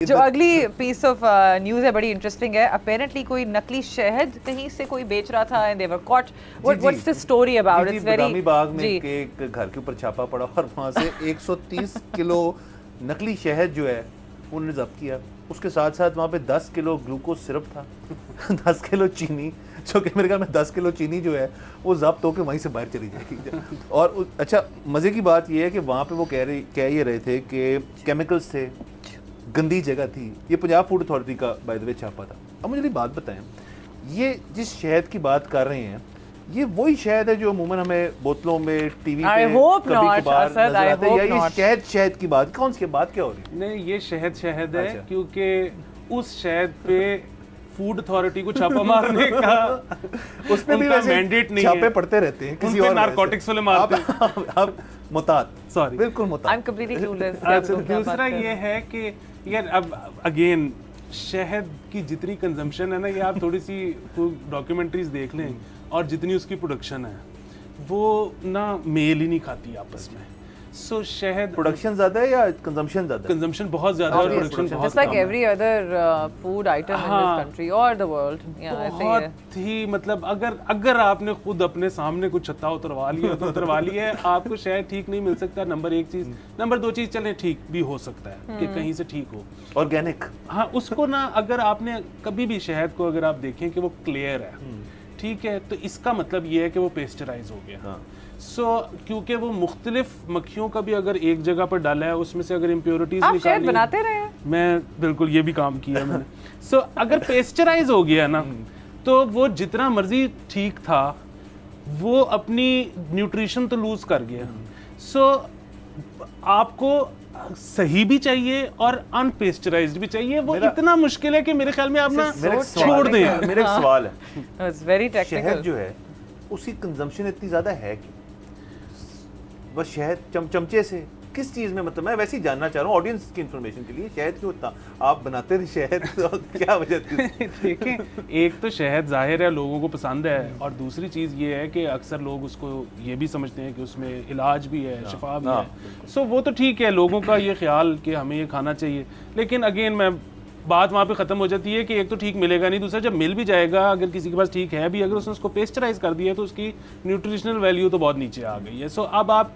जो अगली piece of news है बड़ी इंटरेस्टिंग है। अपेरेंटली कोई नकली शहद कहीं से कोई बेच रहा था and they were caught. What's the story about? It's very Badami Bagh में एक घर के ऊपर छापा पड़ा और वहां से 130 किलो नकली शहद जो है उन्होंने जब्त किया। उसके साथ साथ वहाँ पे 10 किलो ग्लूकोज सिरप था 10 किलो चीनी, जो कि मेरे ख्याल में 10 किलो चीनी जो है वो जब्त होकर वहीं से बाहर चली जाएगी। और अच्छा मज़े की बात ये है कि वहाँ पे वो कह ये रहे थे कि केमिकल्स थे, गंदी जगह थी। ये पंजाब फूड अथॉरिटी का बाय द वे छापा था। अब मुझे बात बताएं, ये जिस शहद की बात कर रहे हैं ये वही शहद है जो अमूमन हमें बोतलों में टीवी पे कभी-कभार नजर आता है, या ये शहद की बात कौन सी बात क्या हो रही है? नहीं, ये शहद है। अच्छा। क्योंकि उस शहद पे फूड अथॉरिटी को छापा मारने का उसमें भी वैसे मैंडेट नहीं है, छापे पड़ते रहते हैं किसी और नारकोटिक्स वाले मारते हैं। अब मुतात, सॉरी बिल्कुल मुतात। I am completely clueless. अच्छा, दूसरा ये है कि यार अब अगेन शहद की जितनी कंजम्पशन है ना, ये आप थोड़ी सी डॉक्यूमेंट्रीज देख लें और जितनी उसकी प्रोडक्शन है वो ना मेल ही नहीं खाती आपस में। सो शहद प्रोडक्शन ज्यादा है या कंजम्पशन ज्यादा? कंजम्पशन बहुत ज्यादा है और प्रोडक्शन बहुत just like every other food item in this country और द वर्ल्ड। बहुत ही मतलब अगर आपने खुद अपने सामने कुछ छत्ता उतरवा लिया तो उतरवा लिया है, आपको शहद ठीक नहीं मिल सकता। नंबर एक चीज। नंबर दो चीज, चले ठीक भी हो सकता है कि कहीं से ठीक हो, ऑर्गेनिक। हाँ, उसको ना अगर आपने कभी भी शहद को अगर आप देखें कि वो क्लियर है, ठीक है, तो इसका मतलब ये है कि वो पेस्चराइज हो गया। क्योंकि वो मुख्तलिफ मक्खियों का भी अगर एक जगह पर डाला है, उसमें से अगर इम्प्योरिटीज निकाली, बनाते रहे। मैं बिल्कुल ये भी काम किया मैंने। अगर पेस्चराइज हो गया ना, तो वो जितना मर्जी ठीक था वो अपनी न्यूट्रिशन तो लूज कर गया। आपको सही भी चाहिए और अनपेस्चराइज्ड भी चाहिए। वो इतना मुश्किल है कि मेरे ख्याल में आप ना छोड़ दें। मेरा एक सवाल है, इट्स वेरी टेक्निकल। शहद जो है उसकी कंजम्पशन इतनी ज्यादा है कि बस शहद चमचे से किस चीज में, मतलब मैं वैसे ही जानना चाह रहा हूँ ऑडियंस की इंफॉर्मेशन के लिए, शहद क्यों इतना आप बनाते थे शहद तो क्या वजह थी? देखें, एक तो शहद जाहिर है लोगों को पसंद है, और दूसरी चीज़ ये है कि अक्सर लोग उसको ये भी समझते हैं कि उसमें इलाज भी है, शिफा भी है। वो तो ठीक है, लोगों का ये ख्याल कि हमें ये खाना चाहिए। लेकिन अगेन मैं बात वहाँ पे ख़त्म हो जाती है कि एक तो ठीक मिलेगा नहीं, दूसरा जब मिल भी जाएगा, अगर किसी के पास ठीक है भी, अगर उसने उसको पेस्चराइज कर दिया तो उसकी न्यूट्रिशनल वैल्यू तो बहुत नीचे आ गई है। अब आप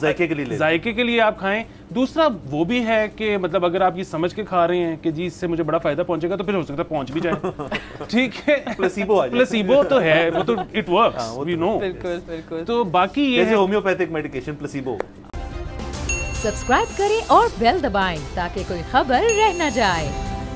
जायके के लिए आप खाएं। दूसरा वो भी है कि मतलब अगर आप ये समझ के खा रहे हैं कि जी इससे मुझे बड़ा फायदा पहुंचेगा, तो फिर हो सकता है पहुंच भी जाए। ठीक है, प्लेसिबो तो है, वो तो इट वर्क्स, वी नो। बिल्कुल। तो बाकी ये जैसे होम्योपैथिक मेडिकेशन प्लेसिबो। सब्सक्राइब करें और बेल दबाएं ताकि कोई खबर रह न जाए।